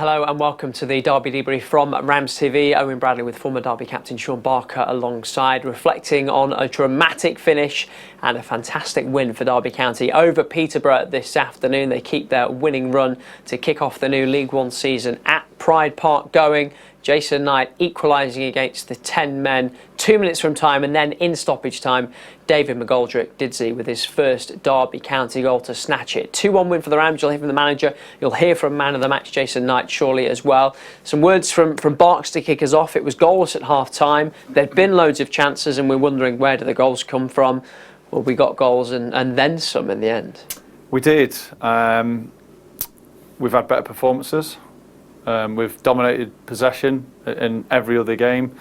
Hello and welcome to the Derby Debrief from RamsTV. Owen Bradley with former Derby captain Shaun alongside, reflecting on a dramatic finish and a fantastic win for Derby County over Peterborough this afternoon. They keep their winning run to kick off the new League One season at Pride Park going. Jason Knight equalising against the 10 men 2 minutes from time, and then in stoppage time David McGoldrick Didsey with his first Derby County goal to snatch it. 2-1 win for the Rams. You'll hear from the manager, you'll hear from man of the match Jason Knight shortly as well. Some words from Barks to kick us off. It was goalless at half time. There'd been loads of chances and we're wondering, where do the goals come from? Well, we got goals and then some in the end. We did. We've had better performances. We've dominated possession in every other game,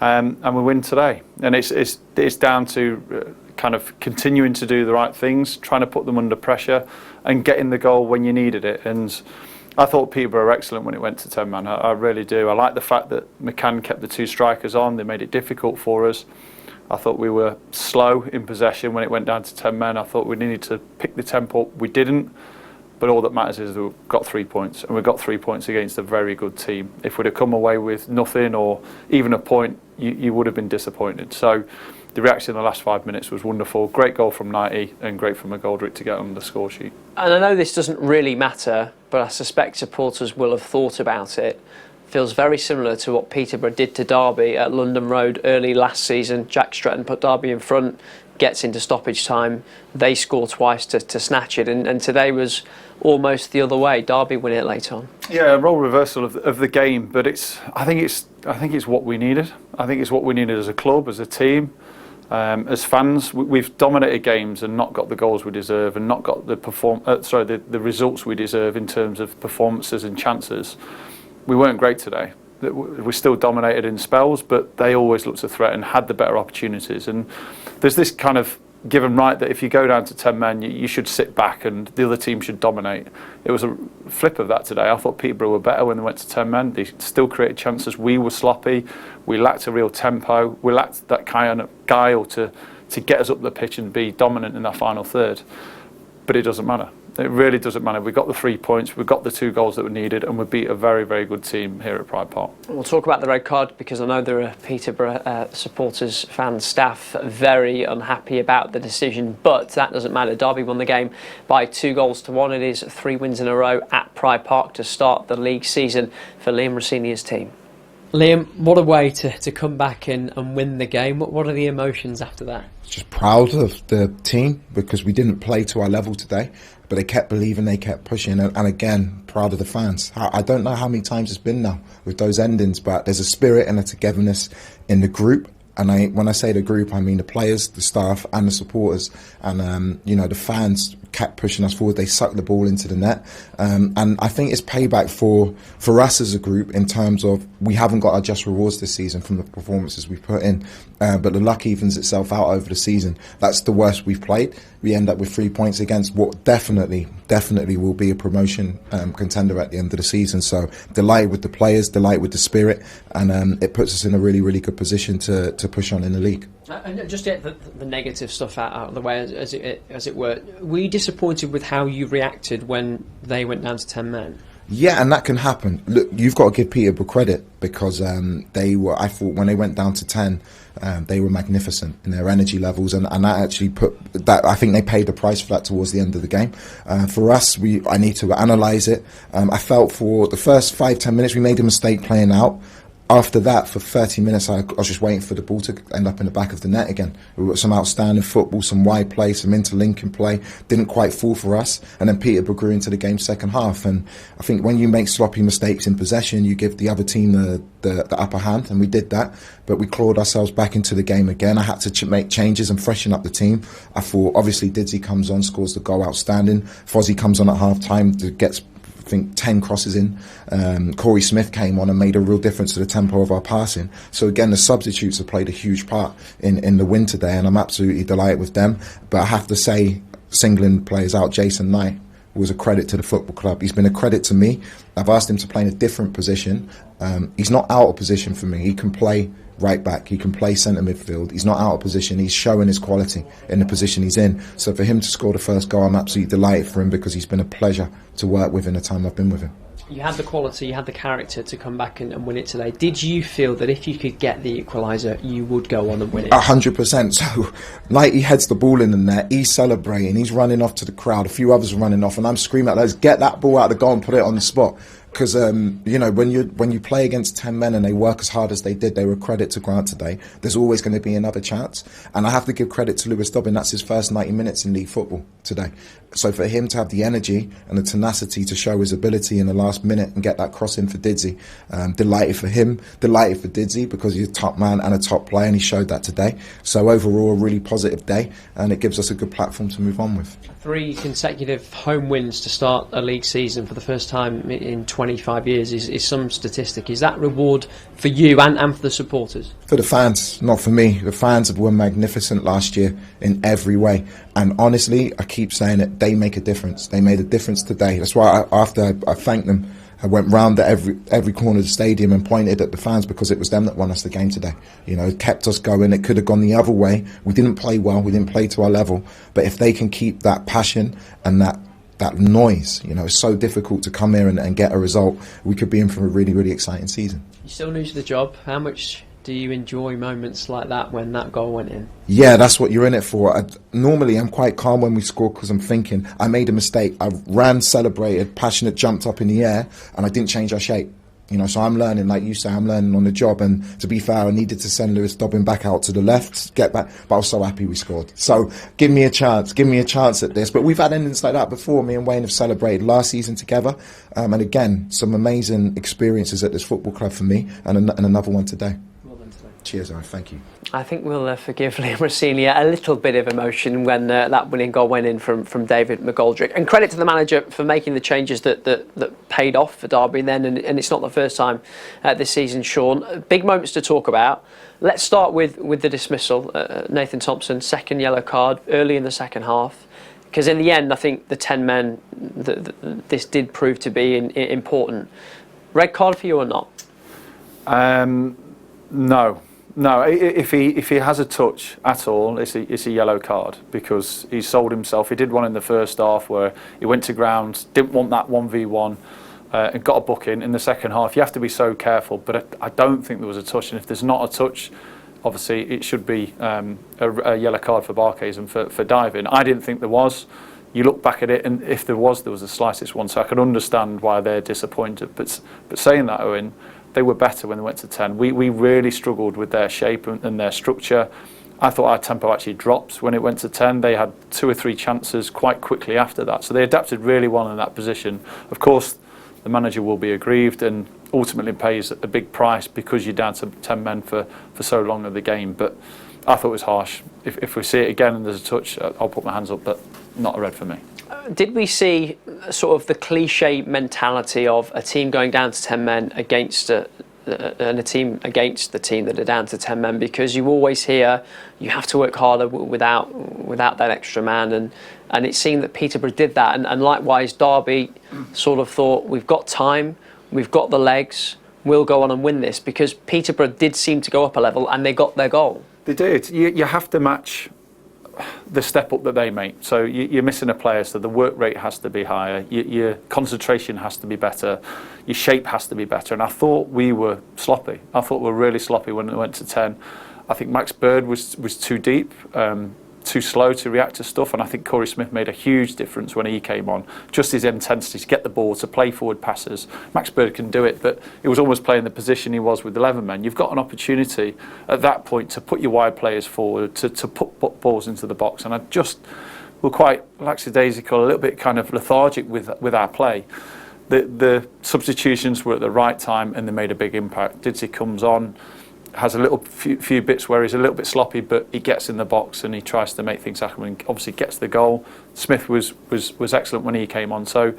and we win today. And it's down to kind of continuing to do the right things, trying to put them under pressure, and getting the goal when you needed it. And I thought Peterborough were excellent when it went to 10 man. I really do. I like the fact that McCann kept the two strikers on. They made it difficult for us. I thought we were slow in possession when it went down to 10 men. I thought we needed to pick the tempo. We didn't. But all that matters is that we've got 3 points, and we've got 3 points against a very good team. If we'd have come away with nothing or even a point, you would have been disappointed. So the reaction in the last 5 minutes was wonderful. Great goal from Knighty and great from McGoldrick to get on the score sheet. And I know this doesn't really matter, but I suspect supporters will have thought about it. Feels very similar to what Peterborough did to Derby at London Road early last season. Jack Stretton put Derby in front, gets into stoppage time, they score twice to snatch it, and today was almost the other way. Derby win it late on. Yeah, a role reversal of the game, but I think it's what we needed. I think it's what we needed as a club, as a team, as fans. We've dominated games and not got the goals we deserve, and not got the results we deserve in terms of performances and chances. We weren't great today. We still dominated in spells, but they always looked a threat and had the better opportunities. And there's this kind of given right that if you go down to 10 men, you should sit back and the other team should dominate. It was a flip of that today. I thought Peterborough were better when they went to 10 men. They still created chances. We were sloppy. We lacked a real tempo. We lacked that kind of guile to get us up the pitch and be dominant in that final third. But it doesn't matter. It really doesn't matter. We got the 3 points, we got the 2 goals that were needed, and we beat a very, very good team here at Pride Park. We'll talk about the red card because I know there are Peterborough supporters, fans, staff very unhappy about the decision, but that doesn't matter. Derby won the game by 2-1. It is 3 wins in a row at Pride Park to start the league season for Liam Rossinia's team. Liam, what a way to come back and win the game. What are the emotions after that? Just proud of the team because we didn't play to our level today, but they kept believing, they kept pushing, and again, proud of the fans. I don't know how many times it's been now with those endings, but there's a spirit and a togetherness in the group. And when I say the group, I mean the players, the staff and the supporters. And, the fans kept pushing us forward. They sucked the ball into the net. And I think it's payback for us as a group in terms of we haven't got our just rewards this season from the performances we've put in. But the luck evens itself out over the season. That's the worst we've played. We end up with 3 points against what definitely will be a promotion contender at the end of the season. So delight with the players, delight with the spirit, and it puts us in a really, really good position to push on in the league. And just get the negative stuff out of the way, as it were. Were you disappointed with how you reacted when they went down to 10 men? Yeah, and that can happen. Look, you've got to give Peterborough credit because I thought when they went down to 10, they were magnificent in their energy levels, and that actually I think they paid the price for that towards the end of the game. For us, I need to analyse it. I felt for the first 5-10 minutes we made a mistake playing out. After that, for 30 minutes, I was just waiting for the ball to end up in the back of the net again. We got some outstanding football, some wide play, some interlinking play. Didn't quite fall for us. And then Peterborough grew into the game second half. And I think when you make sloppy mistakes in possession, you give the other team the upper hand. And we did that. But we clawed ourselves back into the game again. I had to make changes and freshen up the team. I thought, obviously, Didsey comes on, scores the goal, outstanding. Fozzie comes on at half-time, gets I think 10 crosses in. Corey Smith came on and made a real difference to the tempo of our passing. So again, the substitutes have played a huge part in the win today, and I'm absolutely delighted with them. But I have to say, singling players out, Jason Knight was a credit to the football club. He's been a credit to me. I've asked him to play in a different position. He's not out of position for me. He can play right back, he can play centre midfield. He's not out of position. He's showing his quality in the position he's in. So for him to score the first goal, I'm absolutely delighted for him because he's been a pleasure to work with in the time I've been with him. You had the quality, you had the character to come back and win it today. Did you feel that if you could get the equaliser, you would go on and win it? 100%. So, like, he heads the ball in there, he's celebrating, he's running off to the crowd, a few others are running off, and I'm screaming at those, get that ball out of the goal and put it on the spot. Because you know, when you play against 10 men and they work as hard as they did, they were a credit to Grant today. There's always going to be another chance, and I have to give credit to Lewis Dobbin. That's his first 90 minutes in league football today. So for him to have the energy and the tenacity to show his ability in the last minute and get that cross in for Didzy, delighted for him, delighted for Didzy, because he's a top man and a top player, and he showed that today. So overall, a really positive day, and it gives us a good platform to move on with. 3 consecutive home wins to start a league season for the first time in 25 years is some statistic. Is that reward for you and for the supporters? For the fans, not for me. The fans were magnificent last year in every way. And honestly, I keep saying it, they make a difference. They made a difference today. That's why after I thanked them, I went round at every corner of the stadium and pointed at the fans, because it was them that won us the game today. You know, it kept us going. It could have gone the other way. We didn't play well. We didn't play to our level. But if they can keep that passion and that noise, you know, it's so difficult to come here and get a result. We could be in for a really, really exciting season. You're still new to the job. How much do you enjoy moments like that when that goal went in? Yeah, that's what you're in it for. Normally, I'm quite calm when we score, because I'm thinking, I made a mistake. I ran, celebrated, passionate, jumped up in the air, and I didn't change our shape. You know, so I'm learning, like you say, I'm learning on the job. And to be fair, I needed to send Lewis Dobbin back out to the left, get back. But I was so happy we scored. So give me a chance at this. But we've had endings like that before. Me and Wayne have celebrated last season together. And again, some amazing experiences at this football club for me, and another one today. Cheers, Owen. Thank you. I think we'll forgive Liam Rossini a little bit of emotion when that winning goal went in from David McGoldrick. And credit to the manager for making the changes that paid off for Derby then. And it's not the first time this season, Shaun. Big moments to talk about. Let's start with the dismissal. Nathan Thompson, second yellow card early in the second half. Because in the end, I think the 10 men, this did prove to be important. Red card for you or not? No, if he has a touch at all, it's a yellow card, because he sold himself. He did one in the first half where he went to ground, didn't want that 1v1, and got a booking in the second half. You have to be so careful, but I don't think there was a touch. And if there's not a touch, obviously it should be a yellow card for Barkhuizen for diving. I didn't think there was. You look back at it, and if there was the slightest one. So I can understand why they're disappointed. But saying that, Owen, they were better when they went to 10. We really struggled with their shape and their structure. I thought our tempo actually dropped when it went to 10. They had 2 or 3 chances quite quickly after that. So they adapted really well in that position. Of course, the manager will be aggrieved and ultimately pays a big price because you're down to 10 men for so long of the game. But I thought it was harsh. If we see it again and there's a touch, I'll put my hands up, but not a red for me. Did we see sort of the cliche mentality of a team going down to 10 men against a team against the team that are down to 10 men? Because you always hear you have to work harder without that extra man, and it seemed that Peterborough did that, and likewise Derby sort of thought, we've got time, we've got the legs, we'll go on and win this, because Peterborough did seem to go up a level and they got their goal. They did. You have to match the step up that they make. So you're missing a player, so the work rate has to be higher, your concentration has to be better, your shape has to be better. And I thought we were sloppy. I thought we were really sloppy when it went to 10. I think Max Bird was too deep, too slow to react to stuff, and I think Corey Smith made a huge difference when he came on. Just his intensity to get the ball, to play forward passes. Max Bird can do it, but it was almost playing the position he was with 11 men. You've got an opportunity at that point to put your wide players forward, to put balls into the box, and I just were quite lackadaisical, a little bit kind of lethargic with our play. The substitutions were at the right time and they made a big impact. Didzy comes on, has a little few bits where he's a little bit sloppy, but he gets in the box and he tries to make things happen and obviously gets the goal. Smith was excellent when he came on. So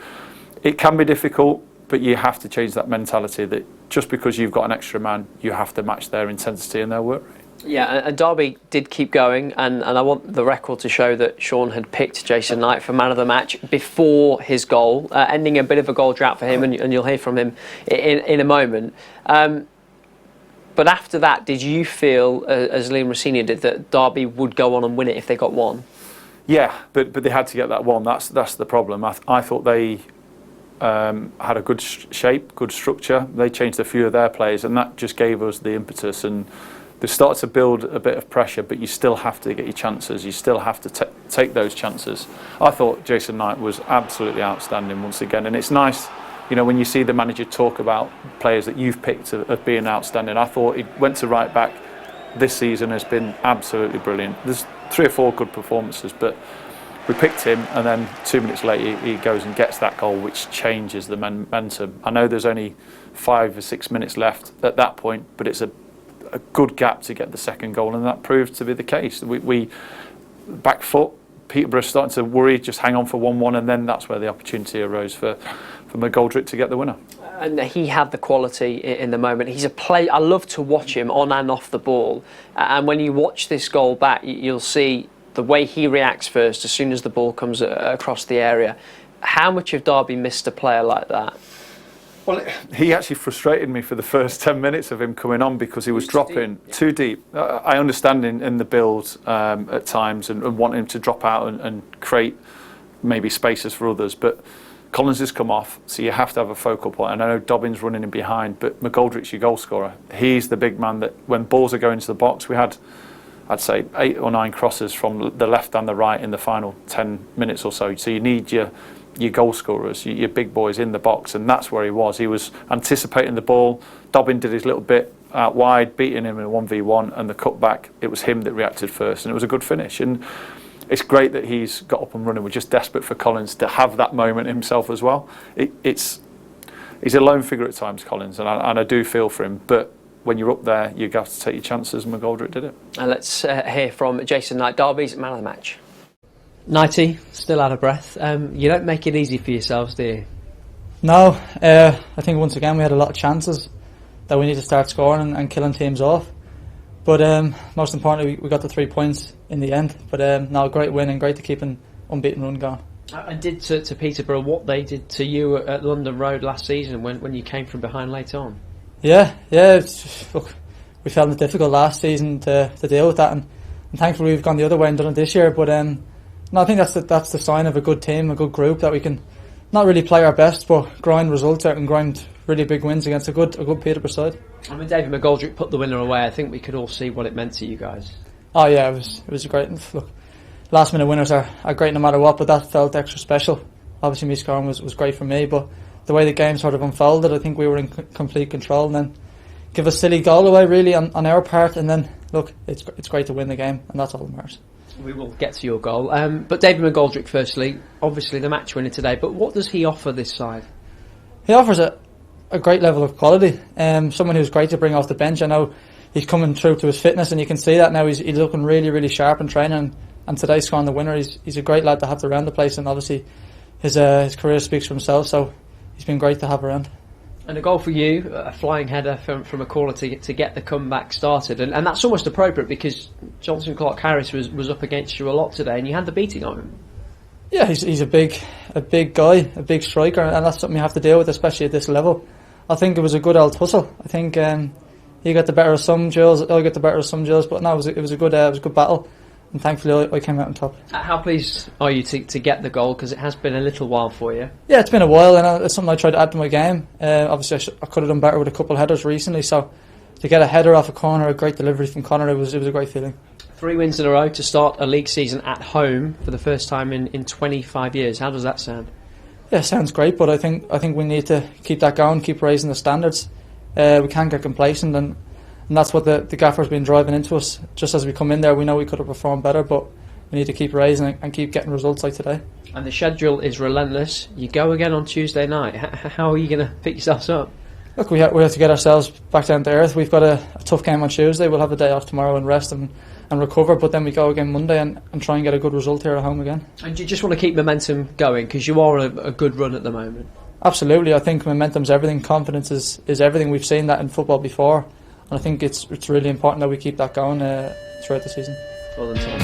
it can be difficult, but you have to change that mentality that just because you've got an extra man, you have to match their intensity and their work rate. Yeah, and Derby did keep going, and I want the record to show that Shaun had picked Jason Knight for man of the match before his goal, ending a bit of a goal drought for him, and you'll hear from him in a moment. But after that, did you feel, as Liam Rossini did, that Derby would go on and win it if they got one? Yeah, but they had to get that one. That's the problem. I thought they had a good shape, good structure. They changed a few of their players, and that just gave us the impetus. And they started to build a bit of pressure, but you still have to get your chances. You still have to take those chances. I thought Jason Knight was absolutely outstanding once again, and it's nice, you know, when you see the manager talk about players that you've picked as being outstanding. I thought he went to right back this season has been absolutely brilliant. There's 3 or 4 good performances, but we picked him, and then 2 minutes later he goes and gets that goal, which changes the momentum. I know there's only 5 or 6 minutes left at that point, but it's a good gap to get the second goal, and that proved to be the case. We back foot, Peterborough starting to worry, just hang on for 1-1, and then that's where the opportunity arose for McGoldrick to get the winner. And he had the quality in the moment. He's a player, I love to watch him on and off the ball, and when you watch this goal back, you'll see the way he reacts first as soon as the ball comes across the area. How much of Derby missed a player like that? Well, he actually frustrated me for the first 10 minutes of him coming on because he was dropping too deep. I understand in the build at times and want him to drop out and create maybe spaces for others, but Collins has come off, so you have to have a focal point. And I know Dobbins running in behind, but McGoldrick's your goal scorer. He's the big man that when balls are going to the box, we had, I'd say, 8 or 9 crosses from the left and the right in the final 10 minutes or so. So you need your goal scorers, your big boys in the box, and that's where he was. He was anticipating the ball. Dobbin did his little bit out wide, beating him in a 1v1, and the cutback, it was him that reacted first, and it was a good finish. And it's great that he's got up and running. We're just desperate for Collins to have that moment himself as well. He's a lone figure at times, Collins, and I do feel for him, but when you're up there, you have to take your chances, and McGoldrick did it. And let's hear from Jason Knight, Derby's man of the match. Nighty, still out of breath. You don't make it easy for yourselves, do you? No, I think once again we had a lot of chances that we need to start scoring and killing teams off. But most importantly, we got the 3 points in the end. But no, great win and great to keep an unbeaten run going. And did to Peterborough what they did to you at London Road last season when you came from behind late on? Yeah. Look, we found it difficult last season to deal with that, and thankfully we've gone the other way and done it this year. But no, I think that's the sign of a good team, a good group, that we can not really play our best, but grind results out and grind really big wins against a good Peterborough side. I mean, David McGoldrick put the winner away. I think we could all see what it meant to you guys. Oh yeah, it was great. Look, last minute winners are great no matter what, but that felt extra special. Obviously, me scoring was great for me, but the way the game sort of unfolded, I think we were in complete control, and then give a silly goal away really on our part, and then look, it's great to win the game, and that's all that matters. We will get to your goal. But David McGoldrick, firstly, obviously the match winner today, but what does he offer this side? He offers a great level of quality. Someone who's great to bring off the bench. I know he's coming through to his fitness, and you can see that now. He's looking really, really sharp in training, and today scoring the winner. He's a great lad to have around the place, and obviously his career speaks for himself, so he's been great to have around. And a goal for you, a flying header from a corner to get the comeback started. And that's almost appropriate because Johnson Clark-Harris was up against you a lot today and you had the beating on him. Yeah, he's a big guy, a big striker, and that's something you have to deal with, especially at this level. I think it was a good old tussle. I think he got the better of some drills, I got the better of some drills, but no, it was a good battle. And thankfully I came out on top. How pleased are you to get the goal, because it has been a little while for you? Yeah, it's been a while, and it's something I tried to add to my game. Obviously I could have done better with a couple of headers recently, so to get a header off a corner, a great delivery from Connor, it was a great feeling. 3 wins in a row to start a league season at home for the first time in 25 years. How does that sound? Yeah, it sounds great, but I think we need to keep that going, keep raising the standards. We can't get complacent, and that's what the gaffer's been driving into us. Just as we come in there, we know we could have performed better, but we need to keep raising and keep getting results like today. And the schedule is relentless. You go again on Tuesday night. How are you going to pick yourselves up? Look, we have to get ourselves back down to earth. We've got a tough game on Tuesday. We'll have a day off tomorrow and rest and recover, but then we go again Monday and try and get a good result here at home again. And you just want to keep momentum going, because you are a good run at the moment? Absolutely. I think momentum's everything. Confidence is everything. We've seen that in football before. And I think it's really important that we keep that going throughout the season. Well done, Tom.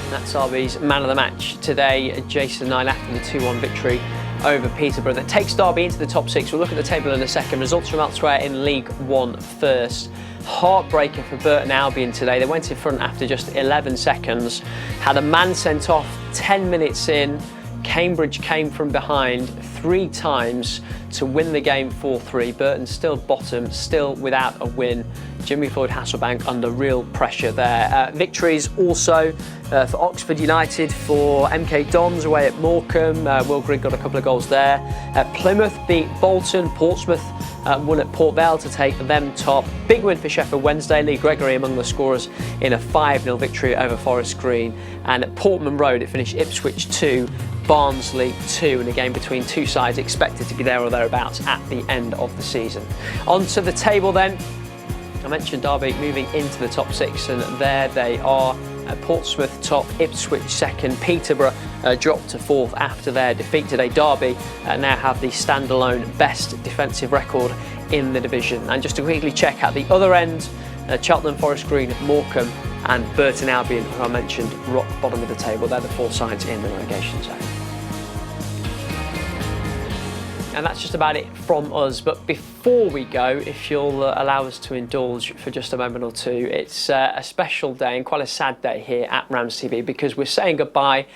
That's Derby's man of the match today, Jason Knight, after the 2-1 victory over Peterborough. That takes Derby into the top 6. We'll look at the table in a second. Results from elsewhere in League One first. Heartbreaker for Burton Albion today. They went in front after just 11 seconds. Had a man sent off 10 minutes in. Cambridge came from behind 3 times to win the game 4-3. Burton still bottom, still without a win. Jimmy Floyd Hasselbank under real pressure there. Victories also for Oxford United, for MK Dons away at Morecambe. Will Grigg got a couple of goals there. Plymouth beat Bolton. Portsmouth won at Port Vale to take them top. Big win for Sheffield Wednesday. Lee Gregory among the scorers in a 5-0 victory over Forest Green. And at Portman Road it finished Ipswich 2, Barnsley 2, in a game between two sides expected to be there or thereabouts at the end of the season. On to the table then. I mentioned Derby moving into the top 6, and there they are. Portsmouth top, Ipswich second, Peterborough dropped to 4th after their defeat today. Derby now have the standalone best defensive record in the division. And just to quickly check at the other end, Cheltenham, Forest Green, Morecambe and Burton Albion, who I mentioned, rock bottom of the table. They're the 4 sides in the relegation zone. And that's just about it from us. But before we go, if you'll allow us to indulge for just a moment or two, it's a special day and quite a sad day here at RamsTV, because we're saying goodbye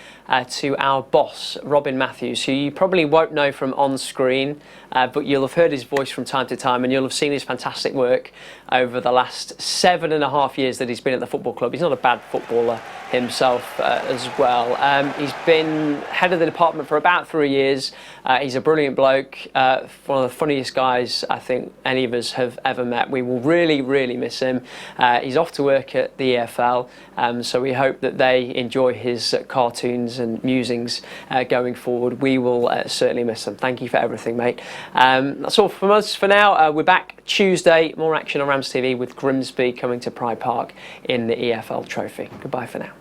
to our boss, Robin Matthews, who you probably won't know from on screen, but you'll have heard his voice from time to time, and you'll have seen his fantastic work over the last 7.5 years that he's been at the football club. He's not a bad footballer himself as well. He's been head of the department for about 3 years. He's a brilliant bloke, one of the funniest guys I think any of us have ever met. We will really, really miss him. He's off to work at the EFL, so we hope that they enjoy his cartoons and musings going forward. We will certainly miss him. Thank you for everything, mate. That's all from us for now. We're back Tuesday. More action on RamsTV with Grimsby coming to Pride Park in the EFL Trophy. Goodbye for now.